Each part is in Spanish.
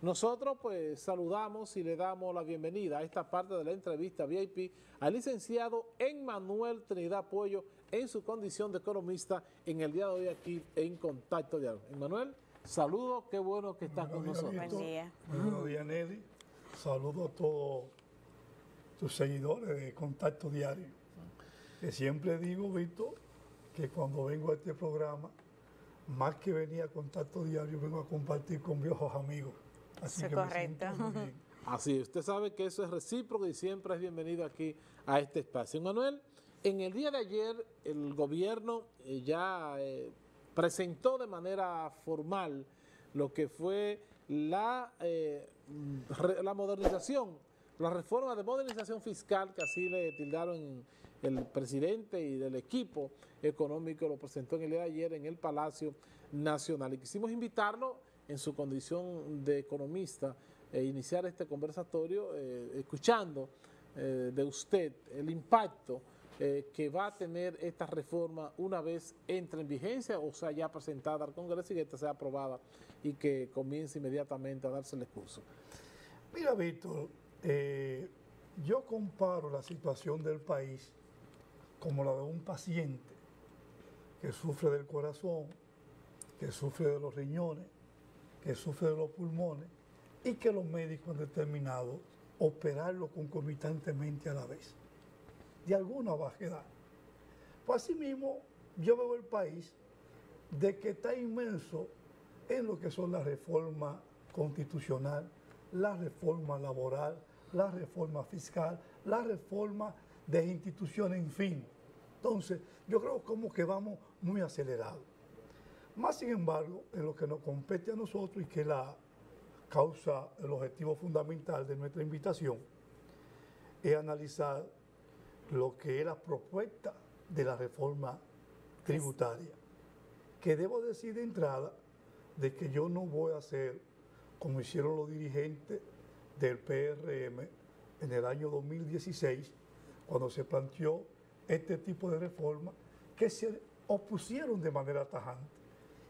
Nosotros pues saludamos y le damos la bienvenida a esta parte de la entrevista VIP al licenciado Emmanuel Trinidad Puello en su condición de economista en el día de hoy aquí en Contacto Diario. Emmanuel, saludos, qué bueno que estás con nosotros. Buen día. Buenos días, Nelly. Saludo a todos tus seguidores de Contacto Diario. Que siempre digo, Víctor, que cuando vengo a este programa, más que venir a Contacto Diario, vengo a compartir con viejos amigos. Así que correcto. me siento muy bien. Así, usted sabe que eso es recíproco y siempre es bienvenido aquí a este espacio. Manuel, en el día de ayer el gobierno ya presentó de manera formal lo que fue la modernización, la reforma de modernización fiscal, que así le tildaron el presidente y del equipo económico, lo presentó en el día de ayer en el Palacio Nacional. Y quisimos invitarlo en su condición de economista iniciar este conversatorio escuchando de usted el impacto que va a tener esta reforma una vez entre en vigencia o sea ya presentada al Congreso y que esta sea aprobada y que comience inmediatamente a darse el curso. Mira, Víctor, yo comparo la situación del país como la de un paciente que sufre del corazón, que sufre de los riñones, que sufre de los pulmones y que los médicos han determinado operarlo concomitantemente a la vez, de alguna bajedad. Pues asimismo, yo veo el país de que está inmerso en lo que son la reforma constitucional, la reforma laboral, la reforma fiscal, la reforma de instituciones, en fin. Entonces, yo creo como que vamos muy acelerados. Más sin embargo, en lo que nos compete a nosotros y que la causa, el objetivo fundamental de nuestra invitación, es analizar lo que es la propuesta de la reforma tributaria. Que debo decir de entrada de que yo no voy a hacer como hicieron los dirigentes del PRM en el año 2016, cuando se planteó este tipo de reforma, que se opusieron de manera tajante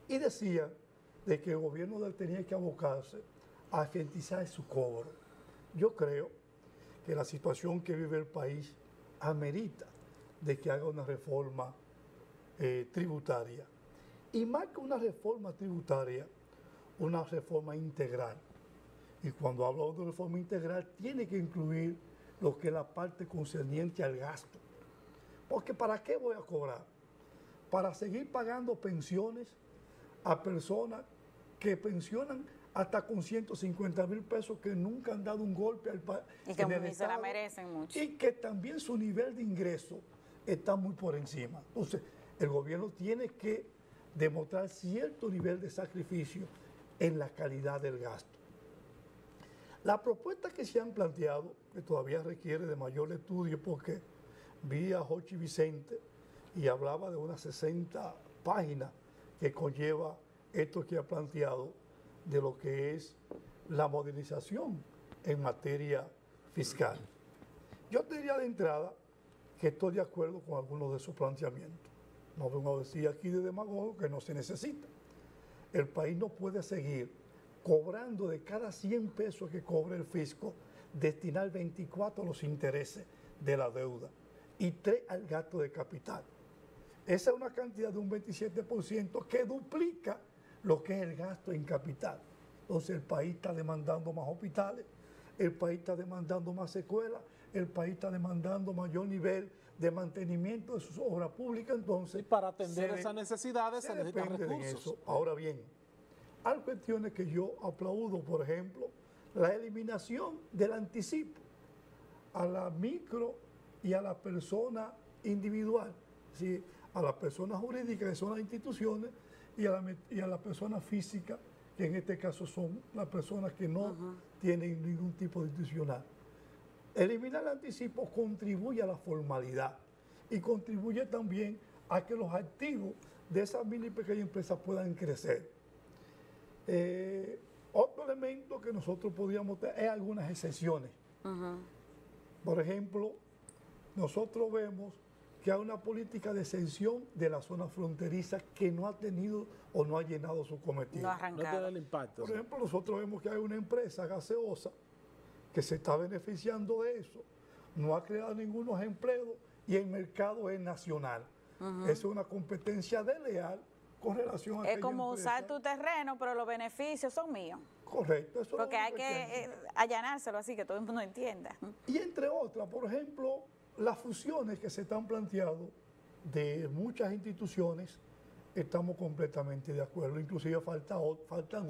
y decían de que el gobierno de él tenía que abocarse a agilizar su cobro. Yo creo que la situación que vive el país amerita de que haga una reforma tributaria. Y más que una reforma tributaria, una reforma integral. Y cuando hablo de reforma integral, tiene que incluir lo que es la parte concerniente al gasto. Porque ¿para qué voy a cobrar? Para seguir pagando pensiones a personas que pensionan hasta con 150,000 pesos, que nunca han dado un golpe al país. Y que se la merecen mucho. Y que también su nivel de ingreso está muy por encima. Entonces, el gobierno tiene que demostrar cierto nivel de sacrificio en la calidad del gasto. La propuesta que se han planteado, que todavía requiere de mayor estudio, porque vi a Jochi Vicente y hablaba de unas 60 páginas que conlleva esto que ha planteado de lo que es la modernización en materia fiscal. Yo te diría de entrada que estoy de acuerdo con algunos de sus planteamientos. No vengo a decir aquí de demagogo que no se necesita. El país no puede seguir cobrando de cada 100 pesos que cobre el fisco, destinar 24 a los intereses de la deuda y 3 al gasto de capital. Esa es una cantidad de un 27% que duplica lo que es el gasto en capital. Entonces el país está demandando más hospitales, el país está demandando más escuelas, el país está demandando mayor nivel de mantenimiento de sus obras públicas. Entonces, y para atender esas necesidades se necesitan recursos. Ahora bien, hay cuestiones que yo aplaudo, por ejemplo, la eliminación del anticipo a la micro y a la persona individual, ¿sí? A la persona jurídica, que son las instituciones, y a la persona física, que en este caso son las personas que no tienen ningún tipo de institucional. Eliminar el anticipo contribuye a la formalidad y contribuye también a que los activos de esas mini y pequeñas empresas puedan crecer. Otro elemento que nosotros podríamos tener es algunas excepciones. Por ejemplo, nosotros vemos que hay una política de exención de la zona fronteriza que no ha tenido o no ha llenado su cometido. No ha No tiene arrancado. el impacto. Por ejemplo, nosotros vemos que hay una empresa gaseosa que se está beneficiando de eso, no ha creado ningunos empleos y el mercado es nacional. Esa es una competencia desleal con relación a Es aquella como usar empresa. tu terreno, pero los beneficios son míos. Correcto, eso es lo Porque hay único que entiendo. allanárselo así que todo el mundo entienda. Y entre otras, por ejemplo, las fusiones que se están planteando de muchas instituciones, estamos completamente de acuerdo. Inclusive faltan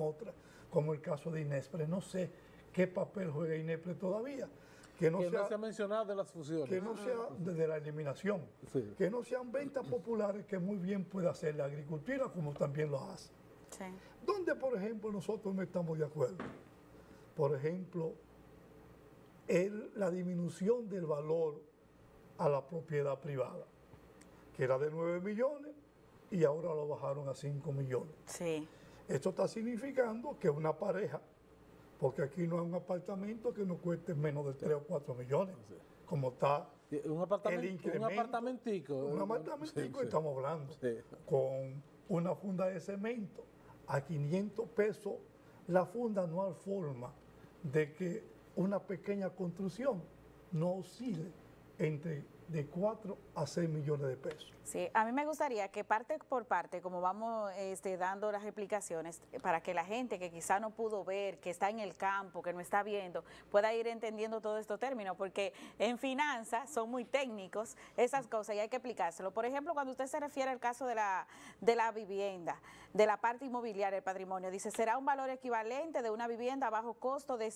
otras, como el caso de Inespre. No sé qué papel juega Inespre todavía. Que no Que no sea, se ha mencionado de las fusiones. que no sea desde la eliminación. Sí. Que no sean ventas populares que muy bien puede hacer la agricultura, como también lo hace. Sí. Donde, por ejemplo, nosotros no estamos de acuerdo. Por ejemplo, la disminución del valor a la propiedad privada, que era de 9 millones y ahora lo bajaron a 5 millones. Sí. Esto está significando que una pareja, porque aquí no hay un apartamento que no cueste menos de 3 o 4 millones, como está Un apartamento, el incremento. un apartamentico. Un apartamentico, Sí, sí. estamos hablando, Sí. con una funda de cemento a 500 pesos, la funda no hay forma de que una pequeña construcción no oscile entre de 4 a 6 millones de pesos. Sí, a mí me gustaría que parte por parte, como vamos dando las explicaciones, para que la gente que quizá no pudo ver, que está en el campo, que no está viendo, pueda ir entendiendo todos estos términos, porque en finanzas son muy técnicos esas cosas y hay que explicárselo. Por ejemplo, cuando usted se refiere al caso de la vivienda, de la parte inmobiliaria del patrimonio, dice, será un valor equivalente de una vivienda a bajo costo de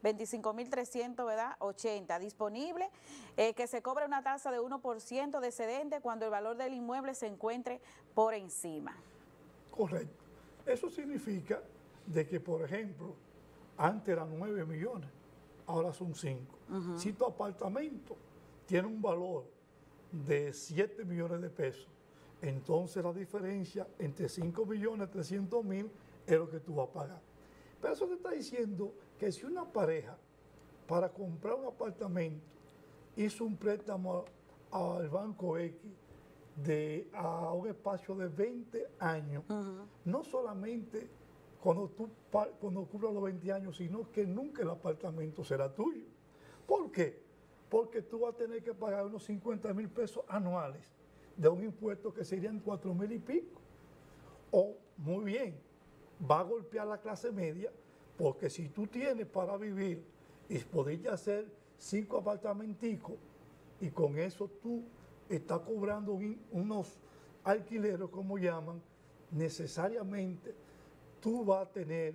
5.025.300, ¿verdad? 80, disponible, que se cobre una tasa de 1% de excedente cuando el valor del inmueble se encuentre por encima. Correcto. Eso significa de que, por ejemplo, antes eran 9 millones, ahora son 5. Si tu apartamento tiene un valor de 7 millones de pesos, entonces la diferencia entre 5.300.000 es lo que tú vas a pagar. Pero eso te está diciendo que si una pareja para comprar un apartamento hizo un préstamo al Banco X a un espacio de 20 años, no solamente cuando cumplas los 20 años, sino que nunca el apartamento será tuyo. ¿Por qué? Porque tú vas a tener que pagar unos 50.000 pesos anuales de un impuesto que serían 4.000 y pico. O, muy bien, va a golpear la clase media, porque si tú tienes para vivir y podrías hacer 5 apartamenticos y con eso tú estás cobrando unos alquileres, como llaman, necesariamente tú vas a tener,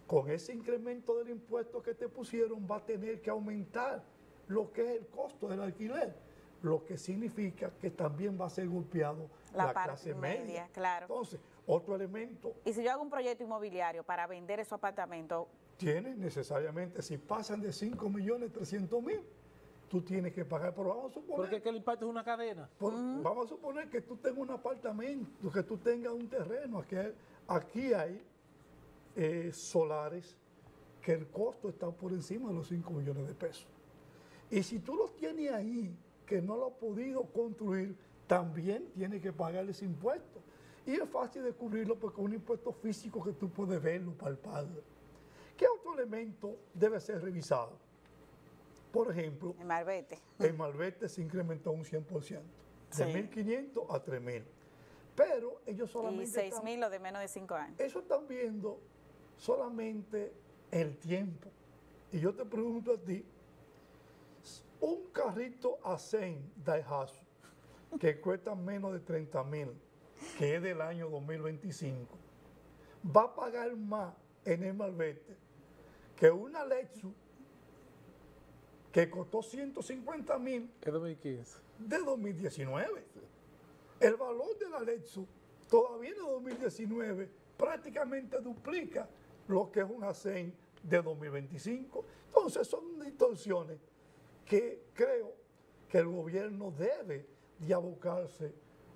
con ese incremento del impuesto que te pusieron, va a tener que aumentar lo que es el costo del alquiler, lo que significa que también va a ser golpeado la clase media. Claro. Entonces, otro elemento Y si yo hago un proyecto inmobiliario para vender esos apartamentos, tiene necesariamente, si pasan de 5.300.000, tú tienes que pagar, pero vamos a suponer, Porque es que el impacto es una cadena. vamos a suponer que tú tengas un apartamento, que tú tengas un terreno, aquí hay solares que el costo está por encima de los 5 millones de pesos. Y si tú los tienes ahí, que no lo has podido construir, también tienes que pagar ese impuesto. Y es fácil de cubrirlo porque es un impuesto físico que tú puedes verlo, palpable. ¿Qué otro elemento debe ser revisado? Por ejemplo, el malvete. el malvete se incrementó un 100%, Sí. de 1.500 a 3.000. Pero ellos Y solamente 6.000 los de menos de 5 años. eso están viendo solamente el tiempo. Y yo te pregunto a ti, un carrito Ascend Daihatsu que cuesta menos de 30.000, que es del año 2025, va a pagar más en el malvete que una Lexus que costó 150.000 Es 2015. de 2019. El valor de la Lexus todavía en 2019 prácticamente duplica lo que es un Ascend de 2025. Entonces son distorsiones que creo que el gobierno debe de abocarse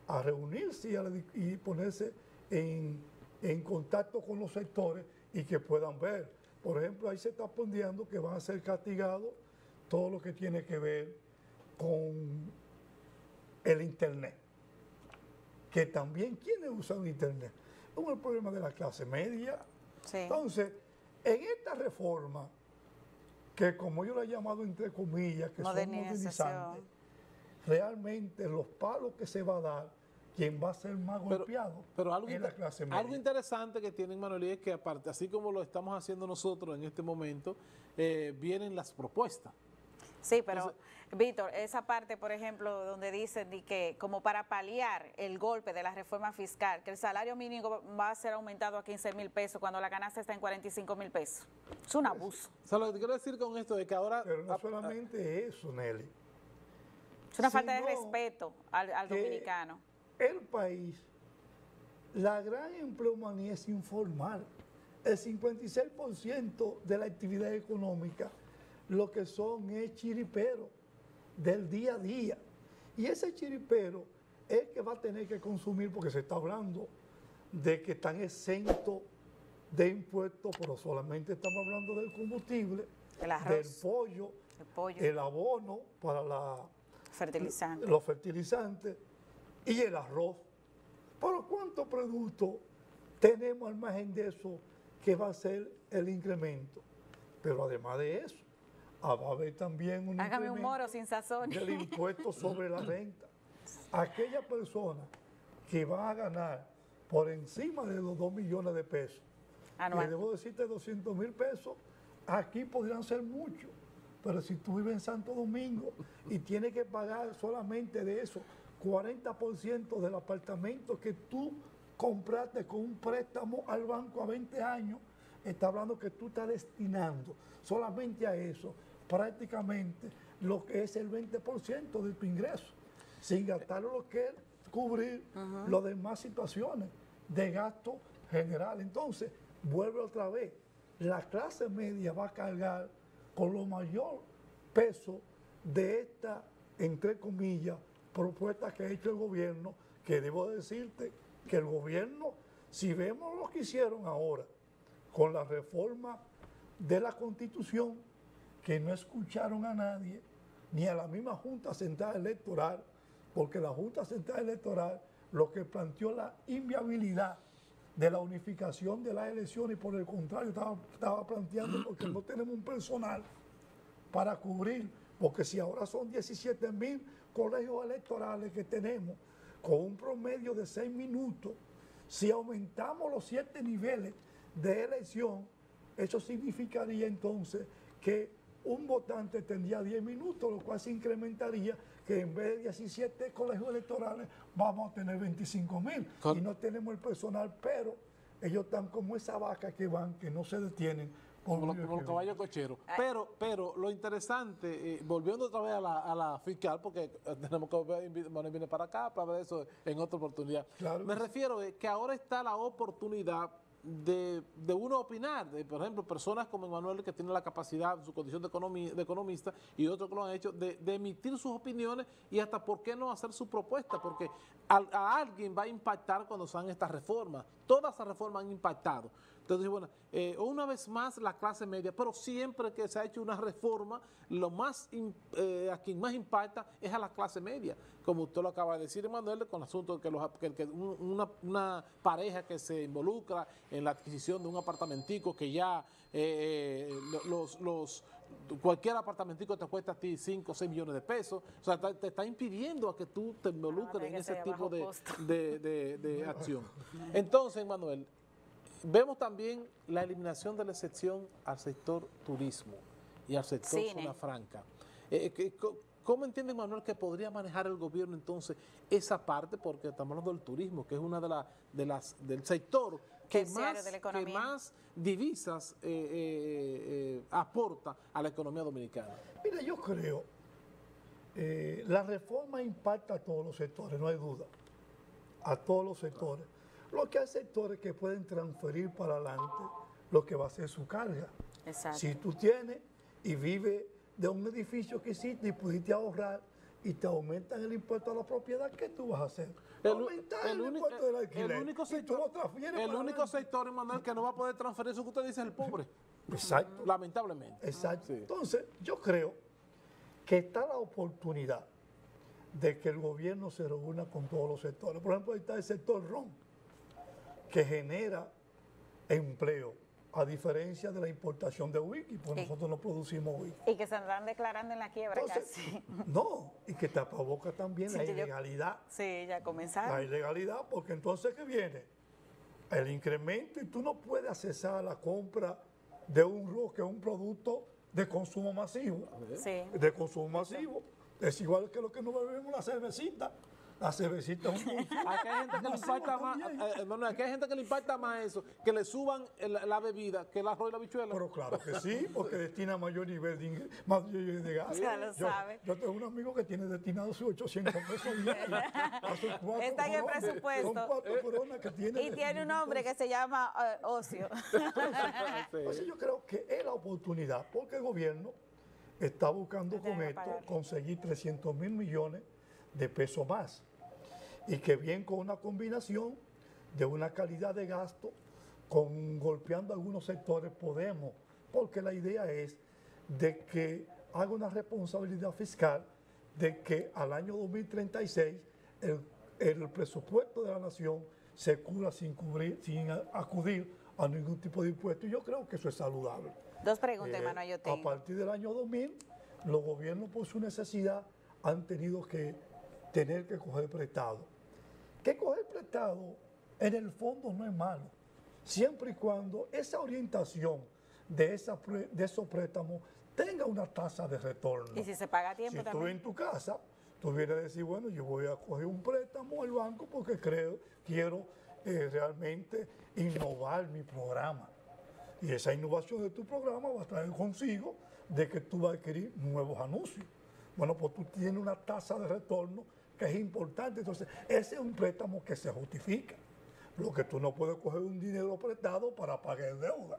a reunirse y ponerse en contacto con los sectores y que puedan ver. Por ejemplo, ahí se está poniendo que van a ser castigados todo lo que tiene que ver con el Internet, que también quienes usan Internet. Es el problema de la clase media. Sí. Entonces, en esta reforma, que como yo la he llamado entre comillas, que son modernizantes, realmente los palos que se va a dar, quien va a ser más golpeado es la clase media. Algo interesante que tienen, Manuel, es que aparte, así como lo estamos haciendo nosotros en este momento, vienen las propuestas. Sí, pero entonces, Víctor, esa parte, por ejemplo, donde dicen que como para paliar el golpe de la reforma fiscal, que el salario mínimo va a ser aumentado a 15,000 pesos cuando la canasta está en 45,000 pesos. Es un abuso. O sea, lo que quiero decir con esto es que ahora... Pero no solamente eso, Nelly. Es una falta de respeto al dominicano. El país, la gran empleomanía es informal. El 56% de la actividad económica lo que son es chiripero del día a día. Y ese chiripero es que va a tener que consumir, porque se está hablando de que están exentos de impuestos, pero solamente estamos hablando del combustible, del pollo, el abono para los fertilizantes y el arroz. Pero ¿cuántos productos tenemos al margen de eso que va a ser el incremento? Pero además de eso, va a haber también un Hágame un moro sin sazón del impuesto sobre la renta. Aquella persona que va a ganar por encima de los 2 millones de pesos, y debo decirte 200,000 pesos, aquí podrían ser muchos, pero si tú vives en Santo Domingo y tienes que pagar solamente de eso 40% del apartamento que tú compraste con un préstamo al banco a 20 años, está hablando que tú estás destinando solamente a eso prácticamente lo que es el 20% de tu ingreso, sin gastar lo que es cubrir las demás situaciones de gasto general. Entonces, vuelve otra vez, la clase media va a cargar con lo mayor peso de esta, entre comillas, propuesta que ha hecho el gobierno, que debo decirte que el gobierno, si vemos lo que hicieron ahora con la reforma de la Constitución, que no escucharon a nadie, ni a la misma Junta Central Electoral, porque la Junta Central Electoral lo que planteó la inviabilidad de la unificación de las elecciones, y por el contrario estaba planteando porque no tenemos un personal para cubrir, porque si ahora son 17,000 colegios electorales que tenemos, con un promedio de 6 minutos, si aumentamos los 7 niveles de elección, eso significaría entonces que un votante tendría 10 minutos, lo cual se incrementaría que en vez de 17 colegios electorales vamos a tener 25,000 y no tenemos el personal, pero ellos están como esa vaca que van, que no se detienen. Como los caballos cocheros. Pero lo interesante, volviendo otra vez a la fiscal, porque tenemos que viene para acá para ver eso en otra oportunidad. Claro, me refiero a que ahora está la oportunidad de uno opinar, por ejemplo, personas como Emanuel, que tienen la capacidad, su condición de economista, y otros que lo han hecho, de emitir sus opiniones y hasta por qué no hacer su propuesta, porque a alguien va a impactar cuando se hagan estas reformas. Todas esas reformas han impactado. Entonces, bueno, una vez más la clase media, pero siempre que se ha hecho una reforma, a quien más impacta es a la clase media. Como usted lo acaba de decir, Emanuel, con el asunto de que una pareja que se involucra en la adquisición de un apartamentico que ya cualquier apartamentico te cuesta a ti 5 o 6 millones de pesos. O sea, te está impidiendo a que tú te involucres en ese tipo de acción. Entonces, Emanuel, vemos también la eliminación de la excepción al sector turismo y al sector zona franca. ¿Cómo entiende, Manuel, que podría manejar el gobierno entonces esa parte? Porque estamos hablando del turismo, que es una del sector que más divisas aporta a la economía dominicana. Mira, yo creo, la reforma impacta a todos los sectores, no hay duda, a todos los sectores. Lo que hay sectores que pueden transferir para adelante lo que va a ser su carga. Exacto. Si tú tienes y vives de un edificio que hiciste y pudiste ahorrar y te aumentan el impuesto a la propiedad, ¿qué tú vas a hacer? Aumentar el impuesto del alquiler. El único sector, Emanuel, que no va a poder transferir eso que usted dice es el pobre. Exacto. Lamentablemente. Exacto. Sí. Entonces, yo creo que está la oportunidad de que el gobierno se reúna con todos los sectores. Por ejemplo, ahí está el sector ron, que genera empleo, a diferencia de la importación de whisky, porque nosotros no producimos whisky. Y que se andan declarando en la quiebra. Entonces, casi. No, y que tapaboca también Sí, la ilegalidad. Sí, ya comenzaron. La ilegalidad, porque entonces, ¿qué viene? El incremento, y tú no puedes accesar a la compra de un ron, que es un producto de consumo masivo. Sí. De consumo masivo. Es igual que lo que no bebemos la cervecita. La cervecita es un Aquí hay gente que le impacta más, hermano, aquí hay gente que le impacta más eso, que le suban la bebida, que el arroz y la habichuela. Pero claro que sí, porque destina mayor nivel mayor nivel de gas. Ya lo sabe. Yo tengo un amigo que tiene destinado sus 800 pesos diarios. Está en el presupuesto. Son 4 coronas que tiene. Y tiene un nombre que se llama ocio. Entonces yo creo que es la oportunidad, porque el gobierno está buscando con esto conseguir 300.000 millones de pesos más. Y que bien con una combinación de una calidad de gasto, con golpeando algunos sectores podemos, porque la idea es de que haga una responsabilidad fiscal de que al año 2036 el presupuesto de la nación se cubra sin acudir a ningún tipo de impuesto. Y yo creo que eso es saludable. Dos preguntas, Manuel, yo tengo. A partir del año 2000, los gobiernos por su necesidad han tenido que tener que coger prestado. Que coger prestado en el fondo no es malo, siempre y cuando esa orientación de esos préstamos tenga una tasa de retorno. Y si se paga a tiempo si también. tú en tu casa, tú vienes a decir, bueno, yo voy a coger un préstamo al banco porque quiero realmente innovar mi programa. Y esa innovación de tu programa va a traer consigo de que tú vas a adquirir nuevos anuncios. Bueno, pues tú tienes una tasa de retorno que es importante. Entonces, ese es un préstamo que se justifica. Lo que tú no puedes coger un dinero prestado para pagar deuda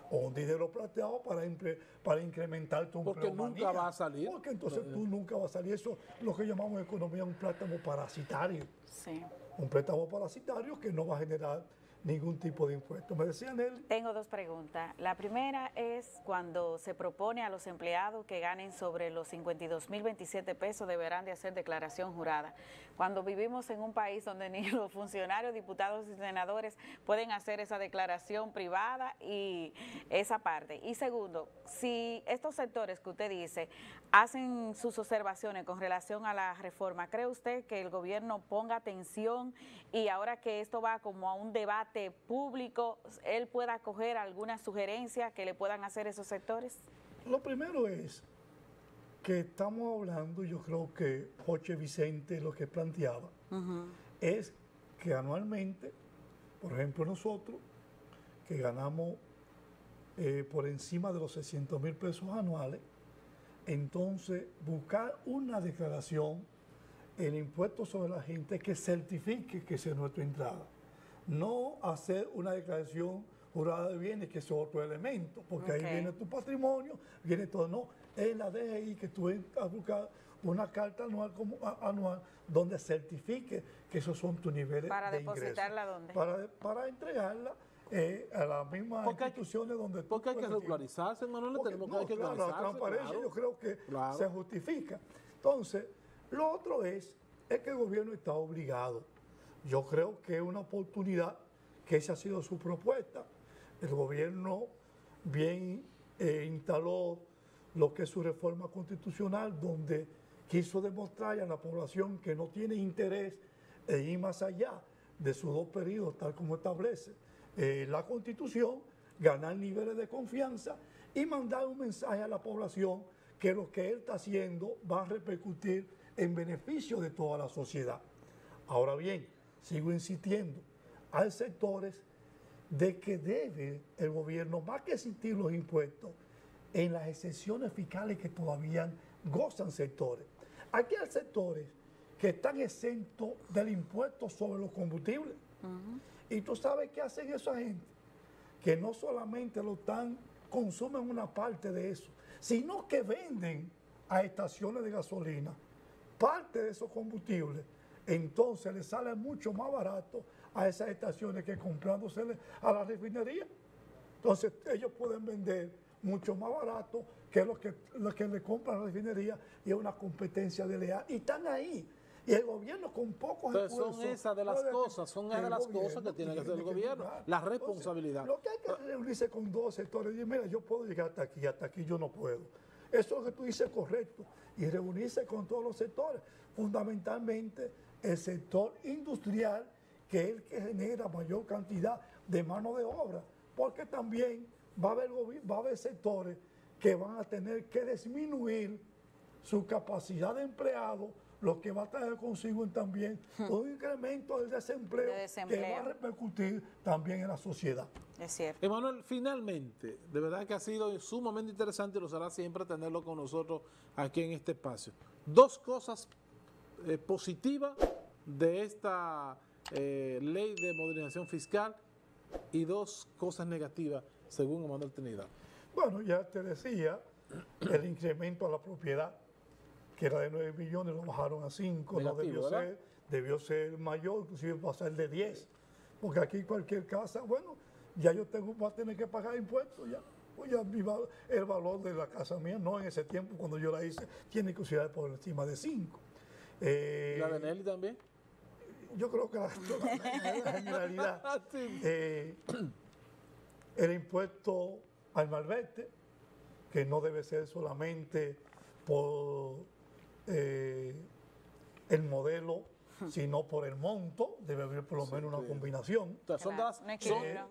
o un dinero prestado para incrementar tu porque nunca va a salir. Porque entonces tú nunca vas a salir. Eso es lo que llamamos en economía un préstamo parasitario. Sí. Un préstamo parasitario que no va a generar ningún tipo de impuesto. Me decía Nelly. Tengo dos preguntas. La primera es cuando se propone a los empleados que ganen sobre los 52.027 pesos deberán de hacer declaración jurada. Cuando vivimos en un país donde ni los funcionarios, diputados y senadores pueden hacer esa declaración privada y esa parte. Y segundo, si estos sectores que usted dice hacen sus observaciones con relación a la reforma, ¿cree usted que el gobierno ponga atención y ahora que esto va como a un debate público, él pueda coger alguna sugerencia que le puedan hacer esos sectores? Lo primero es que estamos hablando, yo creo que Joche Vicente lo que planteaba, es que anualmente, por ejemplo nosotros, que ganamos por encima de los 600.000 pesos anuales, entonces buscar una declaración en impuesto sobre la gente que certifique que esa es nuestra entrada. No hacer una declaración jurada de bienes, que es otro elemento, porque ahí viene tu patrimonio, viene todo. No, es la DGI que tú entras a buscar una carta anual donde certifique que esos son tus niveles de ingresos. ¿Para depositarla dónde? Para entregarla a las mismas instituciones donde tú porque hay que regularizarse, Manuel, tenemos que regularizarse. La transparencia yo creo que claro. se justifica. Entonces, lo otro es que el gobierno está obligado. Yo creo que es una oportunidad, que esa ha sido su propuesta. El gobierno bien instaló lo que es su reforma constitucional, donde quiso demostrar a la población que no tiene interés en ir más allá de sus 2 periodos, tal como establece la Constitución, ganar niveles de confianza y mandar un mensaje a la población que lo que él está haciendo va a repercutir en beneficio de toda la sociedad. Ahora bien, sigo insistiendo, hay sectores de que debe el gobierno, más que existir los impuestos, en las excepciones fiscales que todavía gozan sectores. Aquí hay sectores que están exentos del impuesto sobre los combustibles. Y tú sabes qué hacen esa gente, que no solamente consumen una parte de eso, sino que venden a estaciones de gasolina parte de esos combustibles. Entonces les sale mucho más barato a esas estaciones que comprándosele a la refinería. Entonces ellos pueden vender mucho más barato que los que le compran a la refinería, y es una competencia desleal. Y están ahí. Y el gobierno con pocos Entonces esfuerzos... son esas de las cosas, son esas de las cosas que tiene que hacer el gobierno, la responsabilidad. Entonces, lo que hay que es reunirse con dos sectores y decir, mira, yo puedo llegar hasta aquí yo no puedo. Eso es lo que tú dices correcto. Y reunirse con todos los sectores, fundamentalmente el sector industrial, que es el que genera mayor cantidad de mano de obra, porque también va a haber sectores que van a tener que disminuir su capacidad de empleado, lo que va a traer consigo también un incremento del desempleo, que va a repercutir también en la sociedad. Es cierto. Emanuel, finalmente, de verdad que ha sido sumamente interesante y lo será siempre tenerlo con nosotros aquí en este espacio. Dos cosas positivas de esta ley de modernización fiscal y dos cosas negativas, según Emanuel Trinidad. Bueno, ya te decía, el incremento a la propiedad, que era de 9 millones, lo bajaron a 5, negativo, no ¿verdad? debió ser mayor, inclusive pasar de 10, porque aquí cualquier casa, bueno, ya yo voy a tener que pagar impuestos ya. Pues ya el valor de la casa mía, no en ese tiempo cuando yo la hice, tiene que ser por encima de 5. ¿La de Nelly también? Yo creo que la generalidad. Sí. El impuesto al malvete, que no debe ser solamente por el modelo, sino por el monto, debe haber por lo menos una combinación. O sea,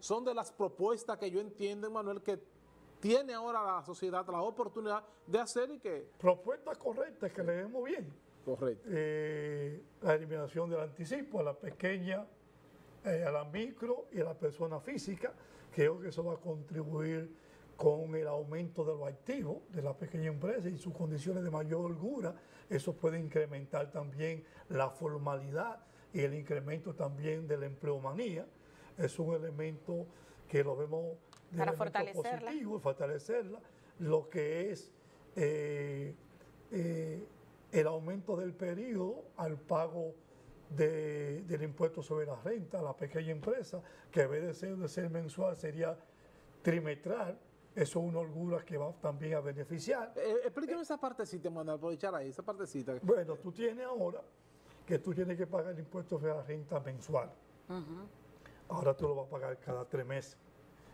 son de las propuestas que yo entiendo, Emanuel, que tiene ahora la sociedad la oportunidad de hacer y que... Propuestas correctas que leemos bien. Correcto. La eliminación del anticipo a la pequeña, a la micro y a la persona física. Creo que eso va a contribuir con el aumento de los activos de la pequeña empresa y sus condiciones de mayor holgura. Eso puede incrementar también la formalidad y el incremento también de la empleomanía. Es un elemento que lo vemos de para fortalecerla. Positivo, fortalecerla. Lo que es el aumento del periodo al pago del impuesto sobre la renta a la pequeña empresa, que en vez de ser mensual sería trimestral. Eso es una holgura que va también a beneficiar. Explíqueme esa partecita, Manuel, aprovechar ahí, esa partecita. Bueno, tú tienes ahora que tú tienes que pagar el impuesto sobre la renta mensual. Ahora tú lo vas a pagar cada 3 meses.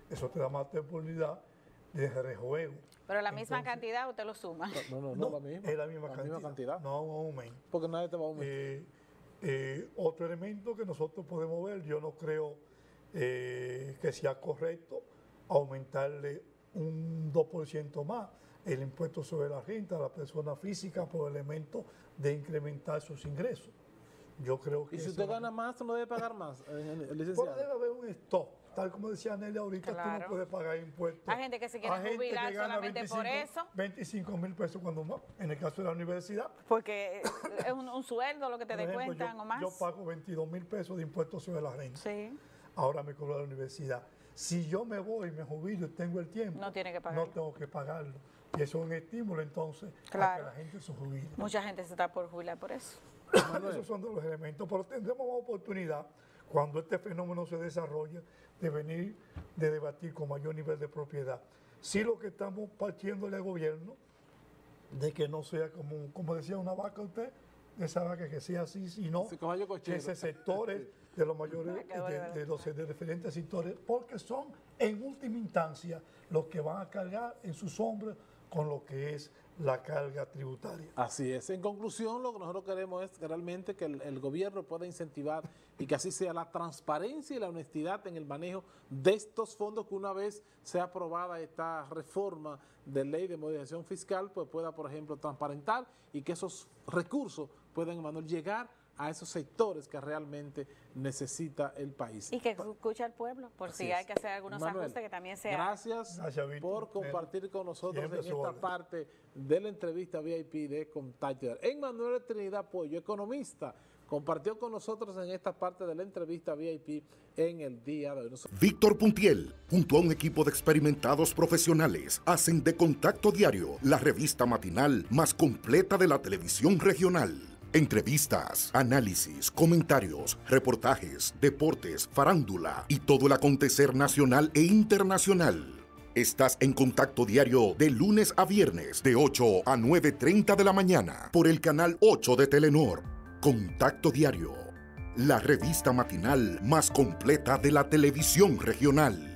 Eso te da más oportunidad de rejuego. Pero la misma cantidad usted lo suma. No, la misma. Es la misma cantidad. No un aumento. Porque nadie te va a aumentar. Otro elemento que nosotros podemos ver, yo no creo que sea correcto aumentarle un 2% más el impuesto sobre la renta a la persona física por el elemento de incrementar sus ingresos. Yo creo que... Y si usted gana más, no debe pagar más, licenciado. Pero debe haber un stop. Tal como decía Nelly ahorita, Claro. tú no puedes pagar impuestos. Hay gente que se quiere jubilar solamente por eso. 25,000 pesos cuando más, en el caso de la universidad. Porque es un sueldo lo que te Por ejemplo, descuentan o más. Yo pago 22,000 pesos de impuestos sobre la renta. Sí. Ahora me cobro la universidad. Si yo me voy, me jubilo y tengo el tiempo, No tiene que pagarlo. no tengo que pagarlo. Y eso es un estímulo entonces Claro. a que la gente se jubile. Mucha gente se está por jubilar por eso. Esos son de los elementos, pero tendremos más oportunidad cuando este fenómeno se desarrolle de venir, de debatir con mayor nivel de propiedad. Sí, lo que estamos partiéndole al gobierno, de que no sea como decía una vaca usted, esa vaca que sea así, sino que ese sectores de los mayores, de diferentes sectores, porque son en última instancia los que van a cargar en sus hombros con lo que es la carga tributaria. Así es. En conclusión, lo que nosotros queremos es realmente que el gobierno pueda incentivar y que así sea la transparencia y la honestidad en el manejo de estos fondos, que una vez sea aprobada esta reforma de ley de modernización fiscal, pues pueda, por ejemplo, transparentar y que esos recursos puedan, Emanuel, llegar a esos sectores que realmente necesita el país. Y que escuche al pueblo, por si hay que hacer algunos ajustes que también sea. Gracias por compartir con nosotros en esta parte de la entrevista VIP de Contacto. Emanuel Trinidad Pollo, economista, compartió con nosotros en esta parte de la entrevista VIP en el día de hoy. Víctor Puntiel, junto a un equipo de experimentados profesionales, hacen de Contacto Diario la revista matinal más completa de la televisión regional. Entrevistas, análisis, comentarios, reportajes, deportes, farándula y todo el acontecer nacional e internacional. Estás en Contacto Diario de lunes a viernes de 8 a 9:30 de la mañana por el canal 8 de Telenor. Contacto Diario, la revista matinal más completa de la televisión regional.